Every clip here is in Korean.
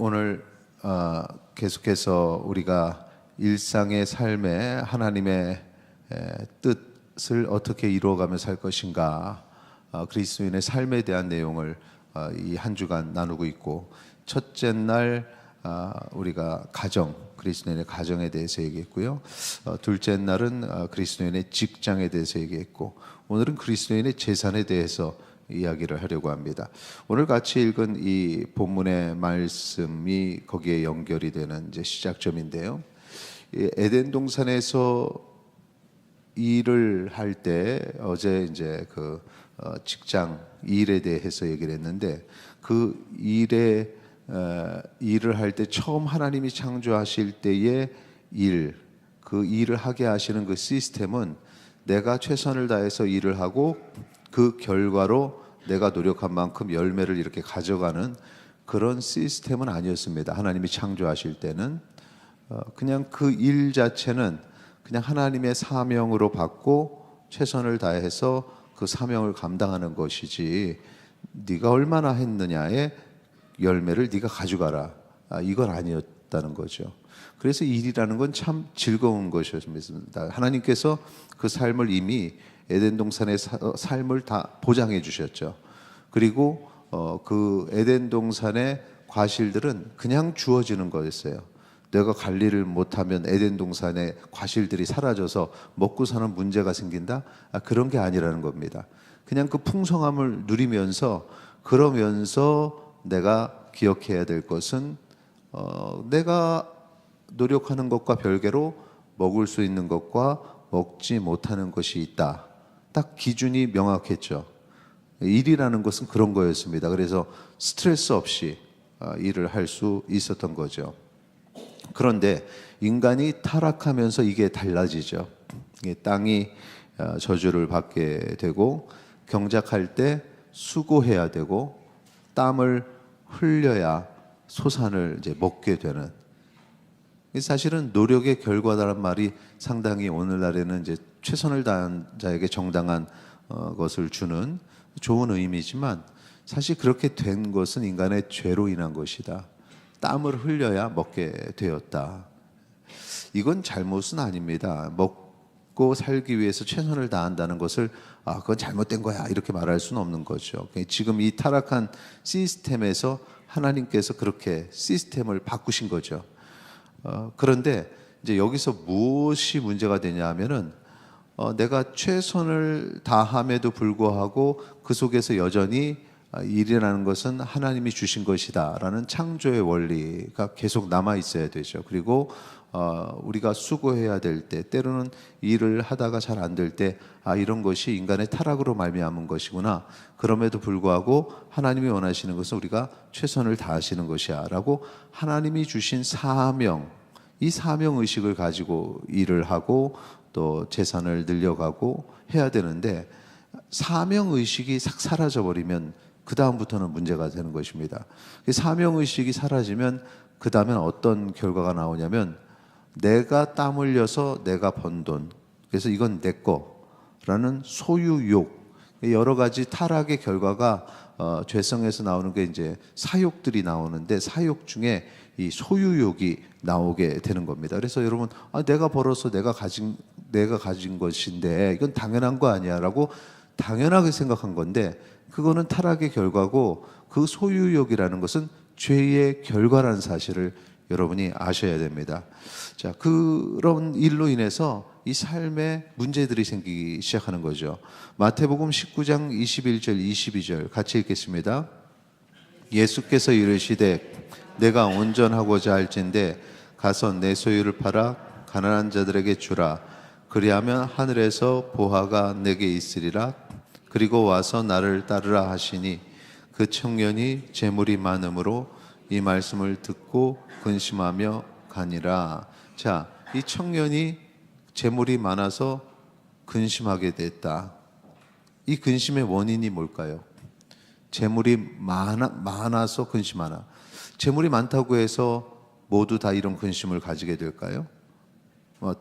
오늘 계속해서 우리가 일상의 삶에 하나님의 뜻을 어떻게 이루어가며 살 것인가, 그리스도인의 삶에 대한 내용을 이 한 주간 나누고 있고, 첫째 날 우리가 가정, 그리스도인의 가정에 대해서 얘기했고요. 둘째 날은 그리스도인의 직장에 대해서 얘기했고, 오늘은 그리스도인의 재산에 대해서 이야기를 하려고 합니다. 오늘 같이 읽은 이 본문의 말씀이 거기에 연결이 되는 이제 시작점인데요. 에덴 동산에서 일을 할 때 어제 이제 그 직장 일에 대해서 얘기를 했는데, 그 일을 할 때 처음 하나님이 창조하실 때의 그 일을 하게 하시는 그 시스템은 내가 최선을 다해서 일을 하고 그 결과로 내가 노력한 만큼 열매를 이렇게 가져가는 그런 시스템은 아니었습니다. 하나님이 창조하실 때는 그냥 그 일 자체는 그냥 하나님의 사명으로 받고 최선을 다해서 그 사명을 감당하는 것이지, 네가 얼마나 했느냐의 열매를 네가 가져가라, 이건 아니었다는 거죠. 그래서 일이라는 건 참 즐거운 것이었습니다. 하나님께서 그 삶을 이미 에덴 동산의 삶을 다 보장해 주셨죠. 그리고 그 에덴 동산의 과실들은 그냥 주어지는 거였어요. 내가 관리를 못하면 에덴 동산의 과실들이 사라져서 먹고 사는 문제가 생긴다? 그런 게 아니라는 겁니다. 그냥 그 풍성함을 누리면서, 그러면서 내가 기억해야 될 것은 내가 노력하는 것과 별개로 먹을 수 있는 것과 먹지 못하는 것이 있다. 딱 기준이 명확했죠. 일이라는 것은 그런 거였습니다. 그래서 스트레스 없이 일을 할 수 있었던 거죠. 그런데 인간이 타락하면서 이게 달라지죠. 땅이 저주를 받게 되고, 경작할 때 수고해야 되고 땀을 흘려야 소산을 이제 먹게 되는, 사실은 노력의 결과다란 말이 상당히 오늘날에는 이제 최선을 다한 자에게 정당한 것을 주는 좋은 의미지만, 사실 그렇게 된 것은 인간의 죄로 인한 것이다. 땀을 흘려야 먹게 되었다. 이건 잘못은 아닙니다. 먹고 살기 위해서 최선을 다한다는 것을 그건 잘못된 거야 이렇게 말할 수는 없는 거죠. 지금 이 타락한 시스템에서 하나님께서 그렇게 시스템을 바꾸신 거죠. 그런데 이제 여기서 무엇이 문제가 되냐 하면은, 내가 최선을 다함에도 불구하고 그 속에서 여전히 일이라는 것은 하나님이 주신 것이다 라는 창조의 원리가 계속 남아 있어야 되죠. 그리고 우리가 수고해야 될 때, 때로는 일을 하다가 잘 안 될 때, 이런 것이 인간의 타락으로 말미암은 것이구나, 그럼에도 불구하고 하나님이 원하시는 것은 우리가 최선을 다하시는 것이야 라고 하나님이 주신 사명, 이 사명의식을 가지고 일을 하고 또 재산을 늘려가고 해야 되는데, 사명의식이 싹 사라져버리면 그 다음부터는 문제가 되는 것입니다. 사명의식이 사라지면 그 다음엔 어떤 결과가 나오냐면, 내가 땀 흘려서 내가 번 돈, 그래서 이건 내 거라는 소유욕, 여러 가지 타락의 결과가 죄성에서 나오는 게 이제 사욕들이 나오는데, 사욕 중에 이 소유욕이 나오게 되는 겁니다. 그래서 여러분, 내가 벌어서 내가 가진 것인데 이건 당연한 거 아니야라고 당연하게 생각한 건데, 그거는 타락의 결과고, 그 소유욕이라는 것은 죄의 결과라는 사실을 여러분이 아셔야 됩니다. 자, 그런 일로 인해서 이 삶에 문제들이 생기기 시작하는 거죠. 마태복음 19장 21절 22절 같이 읽겠습니다. 예수께서 이르시되 내가 온전하고자 할진대 가서 내 소유를 팔아 가난한 자들에게 주라. 그리하면 하늘에서 보화가 내게 있으리라. 그리고 와서 나를 따르라 하시니, 그 청년이 재물이 많음으로 이 말씀을 듣고 근심하며 가니라. 자, 이 청년이 재물이 많아서 근심하게 됐다. 이 근심의 원인이 뭘까요? 재물이 많아서 근심하나? 재물이 많다고 해서 모두 다 이런 근심을 가지게 될까요?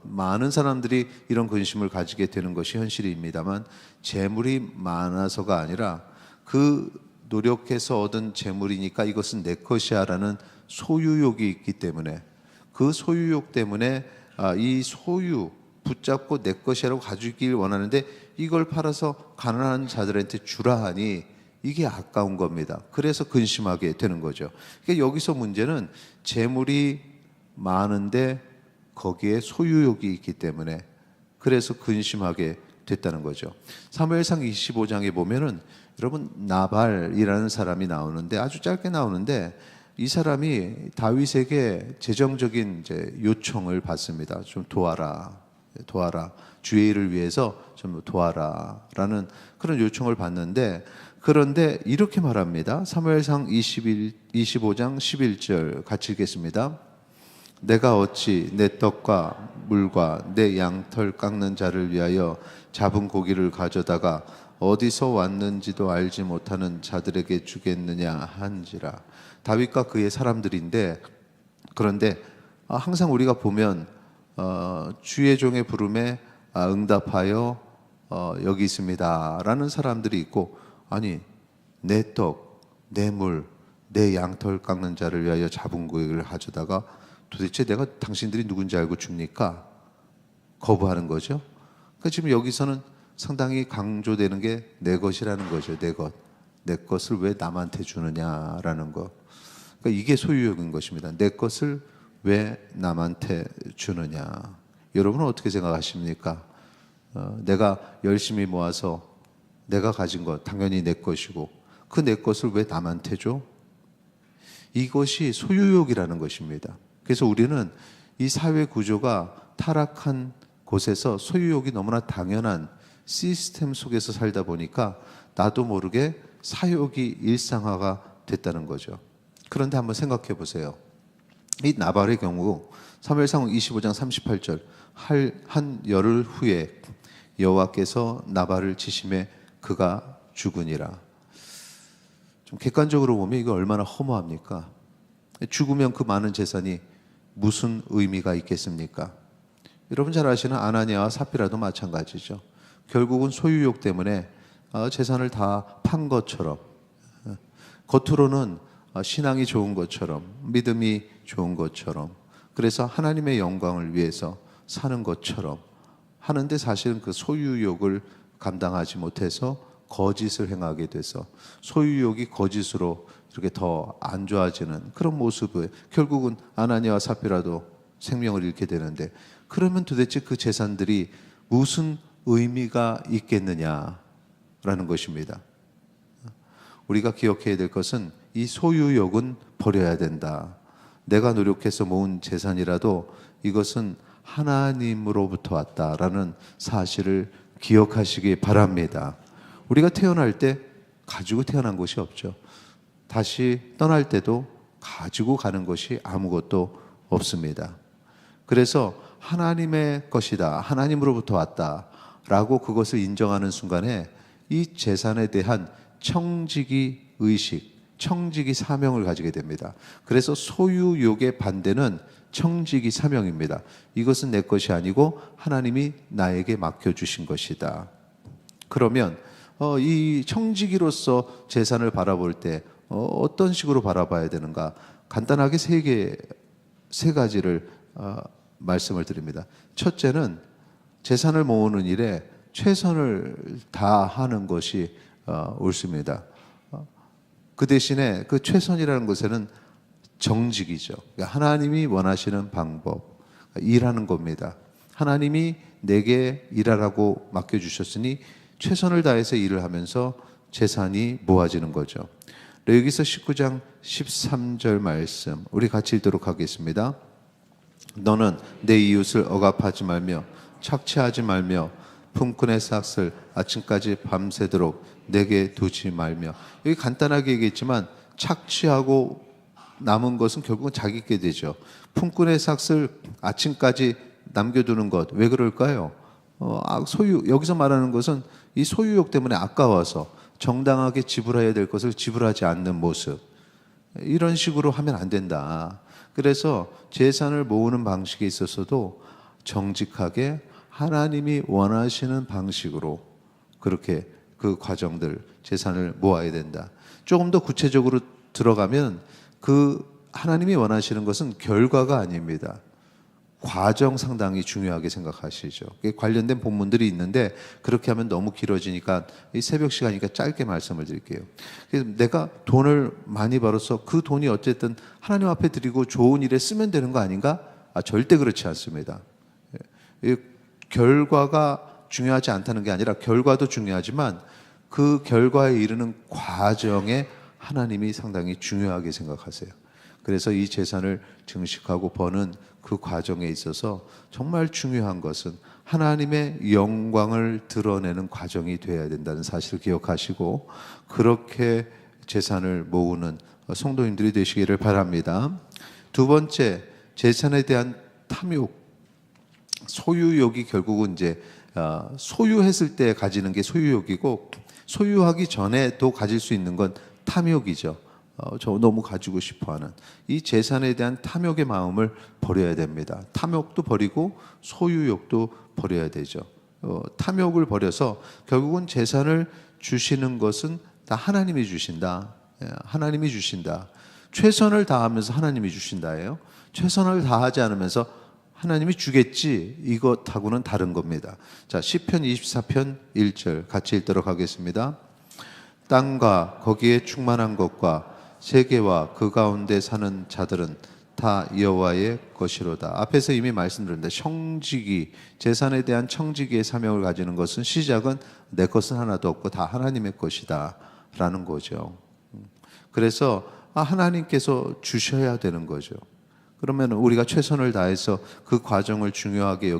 많은 사람들이 이런 근심을 가지게 되는 것이 현실입니다만, 재물이 많아서가 아니라 그 노력해서 얻은 재물이니까 이것은 내 것이야 라는 소유욕이 있기 때문에 그 소유욕 때문에 이 소유 붙잡고 내 것이라고 가지길 원하는데 이걸 팔아서 가난한 자들한테 주라 하니 이게 아까운 겁니다. 그래서 근심하게 되는 거죠. 그러니까 여기서 문제는 재물이 많은데 거기에 소유욕이 있기 때문에 그래서 근심하게 됐다는 거죠. 사무엘상 25장에 보면은 여러분 나발이라는 사람이 나오는데 아주 짧게 나오는데 이 사람이 다윗에게 재정적인 이제 요청을 받습니다. 좀 도와라. 주의 일을 위해서 좀 도와라라는 그런 요청을 받는데 그런데 이렇게 말합니다. 사무엘상 25장 11절 같이 읽겠습니다. 내가 어찌 내 떡과 물과 내 양털 깎는 자를 위하여 잡은 고기를 가져다가 어디서 왔는지도 알지 못하는 자들에게 주겠느냐 한지라. 다윗과 그의 사람들인데 그런데 항상 우리가 보면 주의 종의 부름에 응답하여 여기 있습니다라는 사람들이 있고 아니 내 떡, 내 물, 내 양털 깎는 자를 위하여 잡은 고기를 가져다가 도대체 내가 당신들이 누군지 알고 줍니까? 거부하는 거죠. 그러니까 지금 여기서는 상당히 강조되는 게 내 것이라는 거죠. 내 것. 내 것을 왜 남한테 주느냐라는 거. 그러니까 이게 소유욕인 것입니다. 내 것을 왜 남한테 주느냐. 여러분은 어떻게 생각하십니까? 내가 열심히 모아서 내가 가진 것 당연히 내 것이고 그 내 것을 왜 남한테 줘? 이것이 소유욕이라는 것입니다. 그래서 우리는 이 사회 구조가 타락한 곳에서 소유욕이 너무나 당연한 시스템 속에서 살다 보니까 나도 모르게 사욕이 일상화가 됐다는 거죠. 그런데 한번 생각해 보세요. 이 나발의 경우 사무엘상 25장 38절 한 열흘 후에 여호와께서 나발을 치심에 그가 죽으니라. 좀 객관적으로 보면 이거 얼마나 허무합니까? 죽으면 그 많은 재산이 무슨 의미가 있겠습니까? 여러분 잘 아시는 아나니아와 삽비라도 마찬가지죠. 결국은 소유욕 때문에 재산을 다 판 것처럼 겉으로는 신앙이 좋은 것처럼 믿음이 좋은 것처럼 그래서 하나님의 영광을 위해서 사는 것처럼 하는데 사실은 그 소유욕을 감당하지 못해서 거짓을 행하게 돼서 소유욕이 거짓으로 이렇게 더 안 좋아지는 그런 모습을 결국은 아나니아와 삽비라도 생명을 잃게 되는데 그러면 도대체 그 재산들이 무슨 의미가 있겠느냐라는 것입니다. 우리가 기억해야 될 것은 이 소유욕은 버려야 된다. 내가 노력해서 모은 재산이라도 이것은 하나님으로부터 왔다라는 사실을 기억하시기 바랍니다. 우리가 태어날 때 가지고 태어난 것이 없죠. 다시 떠날 때도 가지고 가는 것이 아무것도 없습니다. 그래서 하나님의 것이다, 하나님으로부터 왔다라고 그것을 인정하는 순간에 이 재산에 대한 청지기 의식, 청지기 사명을 가지게 됩니다. 그래서 소유욕의 반대는 청지기 사명입니다. 이것은 내 것이 아니고 하나님이 나에게 맡겨주신 것이다. 그러면 이 청지기로서 재산을 바라볼 때 어떤 식으로 바라봐야 되는가? 간단하게 세 가지를 말씀을 드립니다. 첫째는 재산을 모으는 일에 최선을 다하는 것이 옳습니다. 그 대신에 그 최선이라는 것에는 정직이죠. 그러니까 하나님이 원하시는 방법, 일하는 겁니다. 하나님이 내게 일하라고 맡겨주셨으니 최선을 다해서 일을 하면서 재산이 모아지는 거죠. 레위기서 19장 13절 말씀 우리 같이 읽도록 하겠습니다. 너는 내 이웃을 억압하지 말며 착취하지 말며 품꾼의 삭을 아침까지 밤새도록 내게 두지 말며. 여기 간단하게 얘기했지만 착취하고 남은 것은 결국은 자기께 되죠. 품꾼의 삭을 아침까지 남겨두는 것 왜 그럴까요? 여기서 말하는 것은 이 소유욕 때문에 아까워서 정당하게 지불해야 될 것을 지불하지 않는 모습, 이런 식으로 하면 안 된다. 그래서 재산을 모으는 방식에 있어서도 정직하게 하나님이 원하시는 방식으로 그렇게 그 과정들 재산을 모아야 된다. 조금 더 구체적으로 들어가면 그 하나님이 원하시는 것은 결과가 아닙니다. 과정 상당히 중요하게 생각하시죠. 관련된 본문들이 있는데 그렇게 하면 너무 길어지니까 이 새벽 시간이니까 짧게 말씀을 드릴게요. 그래서 내가 돈을 많이 벌어서 그 돈이 어쨌든 하나님 앞에 드리고 좋은 일에 쓰면 되는 거 아닌가? 절대 그렇지 않습니다. 이 결과가 중요하지 않다는 게 아니라 결과도 중요하지만 그 결과에 이르는 과정에 하나님이 상당히 중요하게 생각하세요. 그래서 이 재산을 증식하고 버는 그 과정에 있어서 정말 중요한 것은 하나님의 영광을 드러내는 과정이 되어야 된다는 사실을 기억하시고 그렇게 재산을 모으는 성도님들이 되시기를 바랍니다. 두 번째, 재산에 대한 탐욕, 소유욕이 결국은 이제 소유했을 때 가지는 게 소유욕이고 소유하기 전에도 가질 수 있는 건 탐욕이죠. 저 너무 가지고 싶어하는 이 재산에 대한 탐욕의 마음을 버려야 됩니다. 탐욕도 버리고 소유욕도 버려야 되죠. 탐욕을 버려서 결국은 재산을 주시는 것은 다 하나님이 주신다. 하나님이 주신다. 최선을 다하면서 하나님이 주신다예요. 최선을 다하지 않으면서 하나님이 주겠지 이것하고는 다른 겁니다. 자, 시편 24편 1절 같이 읽도록 하겠습니다. 땅과 거기에 충만한 것과 세계와 그 가운데 사는 자들은 다 여호와의 것이로다. 앞에서 이미 말씀드렸는데 청지기, 재산에 대한 청지기의 사명을 가지는 것은 시작은 내 것은 하나도 없고 다 하나님의 것이다 라는 거죠. 그래서 하나님께서 주셔야 되는 거죠. 그러면 우리가 최선을 다해서 그 과정을 중요하게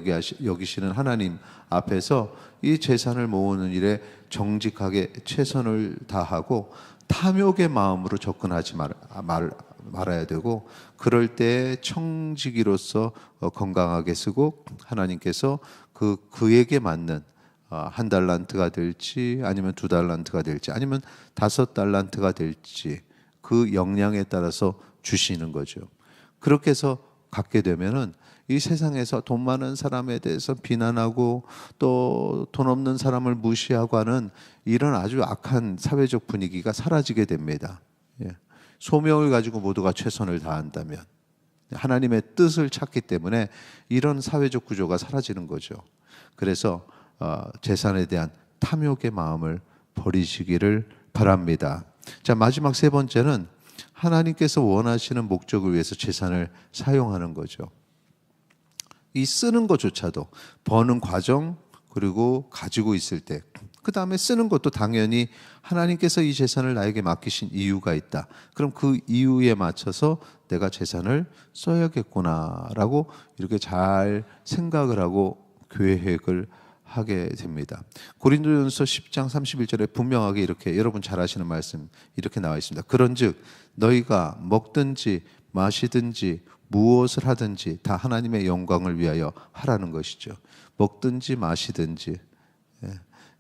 여기시는 하나님 앞에서 이 재산을 모으는 일에 정직하게 최선을 다하고 탐욕의 마음으로 접근하지 말아야 되고 그럴 때 청지기로서 건강하게 쓰고 하나님께서 그에게 맞는 한 달란트가 될지 아니면 두 달란트가 될지 아니면 5달란트가 될지 그 역량에 따라서 주시는 거죠. 그렇게 해서 갖게 되면은 이 세상에서 돈 많은 사람에 대해서 비난하고 또 돈 없는 사람을 무시하고 하는 이런 아주 악한 사회적 분위기가 사라지게 됩니다. 소명을 가지고 모두가 최선을 다한다면 하나님의 뜻을 찾기 때문에 이런 사회적 구조가 사라지는 거죠. 그래서 재산에 대한 탐욕의 마음을 버리시기를 바랍니다. 자, 마지막 세 번째는 하나님께서 원하시는 목적을 위해서 재산을 사용하는 거죠. 이 쓰는 것조차도 버는 과정 그리고 가지고 있을 때 그 다음에 쓰는 것도 당연히 하나님께서 이 재산을 나에게 맡기신 이유가 있다. 그럼 그 이유에 맞춰서 내가 재산을 써야겠구나라고 이렇게 잘 생각을 하고 계획을 하게 됩니다. 고린도전서 10장 31절에 분명하게 이렇게 여러분 잘 아시는 말씀 이렇게 나와 있습니다. 그런즉 너희가 먹든지 마시든지 무엇을 하든지 다 하나님의 영광을 위하여 하라는 것이죠. 먹든지 마시든지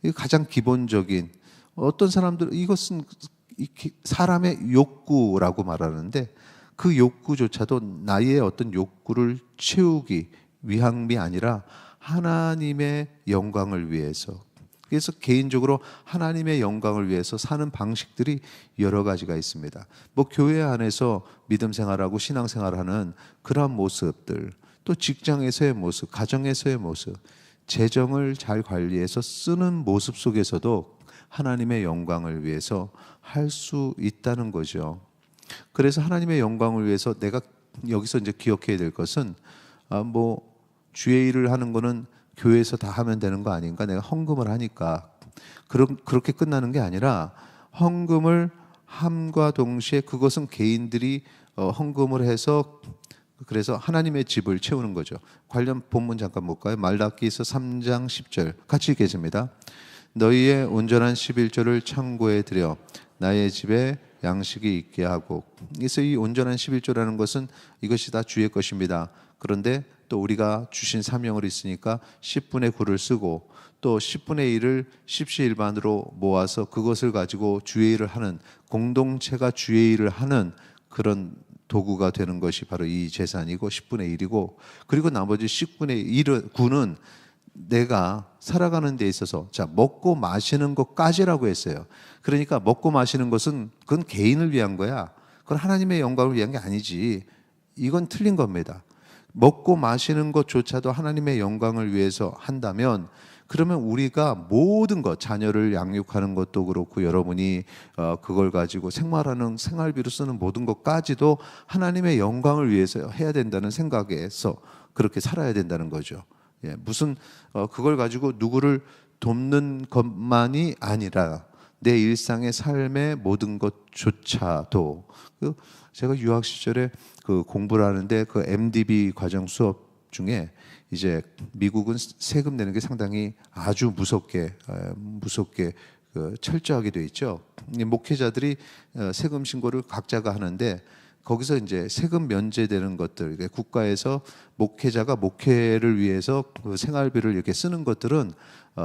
이게 가장 기본적인 어떤 사람들은 이것은 사람의 욕구라고 말하는데 그 욕구조차도 나의 어떤 욕구를 채우기 위함이 아니라 하나님의 영광을 위해서 그래서 개인적으로 하나님의 영광을 위해서 사는 방식들이 여러 가지가 있습니다. 뭐 교회 안에서 믿음 생활하고 신앙 생활하는 그런 모습들 또 직장에서의 모습, 가정에서의 모습 재정을 잘 관리해서 쓰는 모습 속에서도 하나님의 영광을 위해서 할 수 있다는 거죠. 그래서 하나님의 영광을 위해서 내가 여기서 이제 기억해야 될 것은 뭐 주의 일을 하는 거는 교회에서 다 하면 되는 거 아닌가? 내가 헌금을 하니까 그렇게 끝나는 게 아니라 헌금을 함과 동시에 그것은 개인들이 헌금을 해서 그래서 하나님의 집을 채우는 거죠. 관련 본문 잠깐 볼까요? 말라기서 3장 10절 같이 읽겠습니다. 너희의 온전한 11조를 창고에 들여 나의 집에 양식이 있게 하고 그래서 이 온전한 11조라는 것은 이것이 다 주의 것입니다. 그런데 또 우리가 주신 사명을 있으니까 10분의 9를 쓰고 또 10분의 1을 십시일반으로 모아서 그것을 가지고 주의 일을 하는 공동체가 주의 일을 하는 그런 도구가 되는 것이 바로 이 재산이고 10분의 1이고 그리고 나머지 10분의 9는 내가 살아가는 데 있어서 자 먹고 마시는 것까지라고 했어요. 그러니까 먹고 마시는 것은 그건 개인을 위한 거야. 그건 하나님의 영광을 위한 게 아니지. 이건 틀린 겁니다. 먹고 마시는 것조차도 하나님의 영광을 위해서 한다면, 그러면 우리가 모든 것, 자녀를 양육하는 것도 그렇고 여러분이 그걸 가지고 생활하는 생활비로 쓰는 모든 것까지도 하나님의 영광을 위해서 해야 된다는 생각에서 그렇게 살아야 된다는 거죠. 예, 무슨 그걸 가지고 누구를 돕는 것만이 아니라 내 일상의 삶의 모든 것조차도, 제가 유학 시절에 그 공부를 하는데 그 MDB 과정 수업 중에 이제 미국은 세금 내는 게 상당히 아주 무섭게 그 철저하게 돼 있죠. 목회자들이 세금 신고를 각자가 하는데 거기서 이제 세금 면제되는 것들, 국가에서 목회자가 목회를 위해서 그 생활비를 이렇게 쓰는 것들은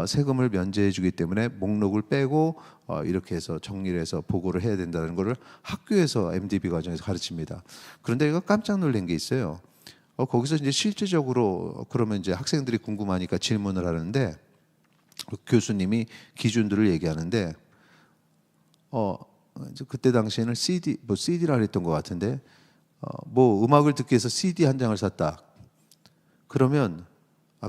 세금을 면제해 주기 때문에 목록을 빼고 이렇게 해서 정리를 해서 보고를 해야 된다는 것을 학교에서 MDB 과정에서 가르칩니다. 그런데 이거 깜짝 놀란 게 있어요. 거기서 이제 실제적으로 그러면 이제 학생들이 궁금하니까 질문을 하는데 교수님이 기준들을 얘기하는데 그때 당시에는 CD라 했던 것 같은데 뭐 음악을 듣기 위해서 CD 한 장을 샀다. 그러면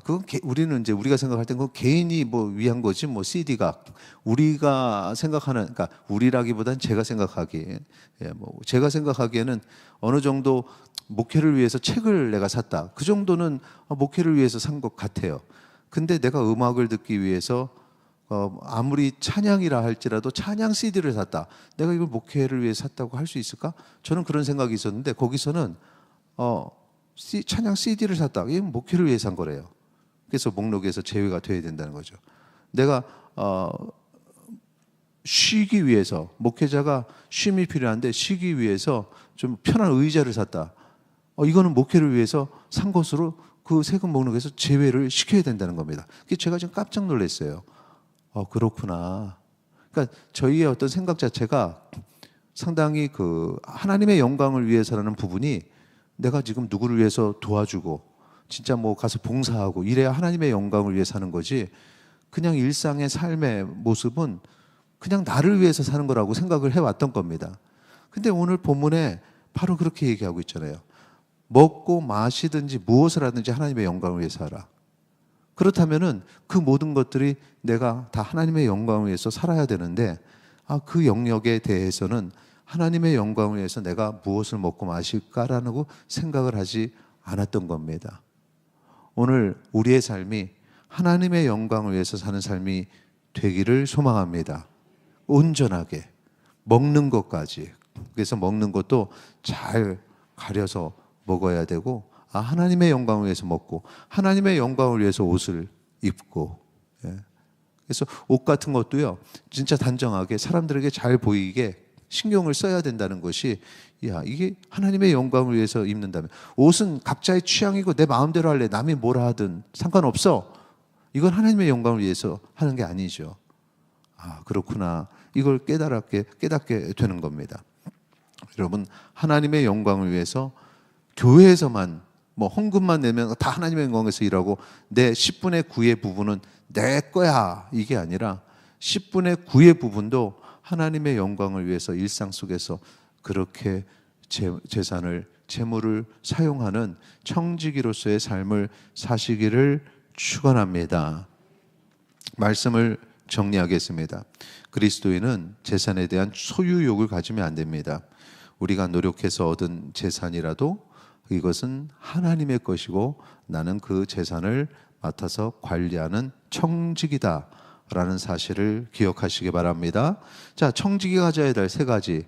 그건 우리는 이제 우리가 생각할 땐 그건 개인이 뭐 위한 거지 뭐 CD가 우리가 생각하는, 그러니까 우리라기보단 제가 생각하기에 뭐 제가 생각하기에는 어느 정도 목회를 위해서 책을 내가 샀다. 그 정도는 목회를 위해서 산 것 같아요. 근데 내가 음악을 듣기 위해서 아무리 찬양이라 할지라도 찬양 CD를 샀다. 내가 이걸 목회를 위해 샀다고 할 수 있을까? 저는 그런 생각이 있었는데 거기서는 찬양 CD를 샀다. 이건 목회를 위해 산 거래요. 그래서 목록에서 제외가 돼야 된다는 거죠. 내가 쉬기 위해서, 목회자가 쉼이 필요한데 쉬기 위해서 좀 편한 의자를 샀다. 이거는 목회를 위해서 산 것으로 그 세금 목록에서 제외를 시켜야 된다는 겁니다. 그게 제가 좀 깜짝 놀랐어요. 그렇구나. 그러니까 저희의 어떤 생각 자체가 상당히 그 하나님의 영광을 위해서라는 부분이, 내가 지금 누구를 위해서 도와주고 진짜 뭐 가서 봉사하고 이래야 하나님의 영광을 위해 사는 거지, 그냥 일상의 삶의 모습은 그냥 나를 위해서 사는 거라고 생각을 해왔던 겁니다. 근데 오늘 본문에 바로 그렇게 얘기하고 있잖아요. 먹고 마시든지 무엇을 하든지 하나님의 영광을 위해서 하라. 그렇다면은 그 모든 것들이 내가 다 하나님의 영광을 위해서 살아야 되는데 그 영역에 대해서는 하나님의 영광을 위해서 내가 무엇을 먹고 마실까라는 생각을 하지 않았던 겁니다. 오늘 우리의 삶이 하나님의 영광을 위해서 사는 삶이 되기를 소망합니다. 온전하게 먹는 것까지. 그래서 먹는 것도 잘 가려서 먹어야 되고, 하나님의 영광을 위해서 먹고 하나님의 영광을 위해서 옷을 입고, 그래서 옷 같은 것도요 진짜 단정하게 사람들에게 잘 보이게 신경을 써야 된다는 것이, 이게 하나님의 영광을 위해서 입는다면, 옷은 각자의 취향이고 내 마음대로 할래, 남이 뭐라 하든 상관없어, 이건 하나님의 영광을 위해서 하는 게 아니죠. 그렇구나. 이걸 깨닫게 되는 겁니다. 여러분, 하나님의 영광을 위해서 교회에서만 뭐 헌금만 내면 다 하나님의 영광에서 일하고 내 10분의 9의 부분은 내 거야, 이게 아니라 10분의 9의 부분도 하나님의 영광을 위해서 일상 속에서 그렇게 재산을, 재물을 사용하는 청지기로서의 삶을 사시기를 축원합니다. 말씀을 정리하겠습니다. 그리스도인은 재산에 대한 소유욕을 가지면 안 됩니다. 우리가 노력해서 얻은 재산이라도 이것은 하나님의 것이고 나는 그 재산을 맡아서 관리하는 청지기다 라는 사실을 기억하시기 바랍니다. 자, 청지기가 가져야 될 세 가지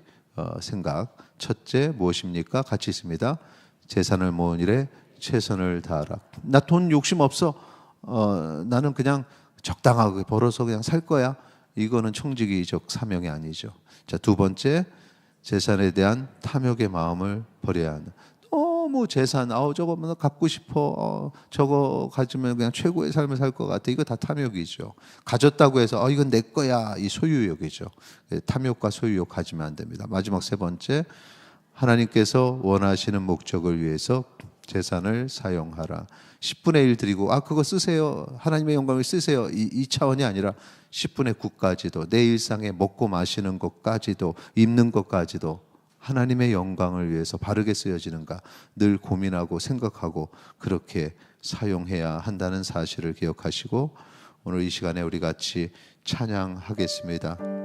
생각. 첫째 무엇입니까? 같이 있습니다. 재산을 모은 일에 최선을 다하라. 나 돈 욕심 없어. 나는 그냥 적당하게 벌어서 그냥 살 거야. 이거는 청지기적 사명이 아니죠. 자, 두 번째, 재산에 대한 탐욕의 마음을 버려야 한다. 뭐 재산, 저거 뭐 갖고 싶어, 저거 가지면 그냥 최고의 삶을 살 것 같아. 이거 다 탐욕이죠. 가졌다고 해서 이건 내 거야, 이 소유욕이죠. 탐욕과 소유욕 가지면 안 됩니다. 마지막 세 번째, 하나님께서 원하시는 목적을 위해서 재산을 사용하라. 10분의 1 드리고 그거 쓰세요, 하나님의 영광을 쓰세요, 이 차원이 아니라 10분의 9까지도 내 일상에 먹고 마시는 것까지도 입는 것까지도 하나님의 영광을 위해서 바르게 쓰여지는가 늘 고민하고 생각하고 그렇게 사용해야 한다는 사실을 기억하시고 오늘 이 시간에 우리 같이 찬양하겠습니다.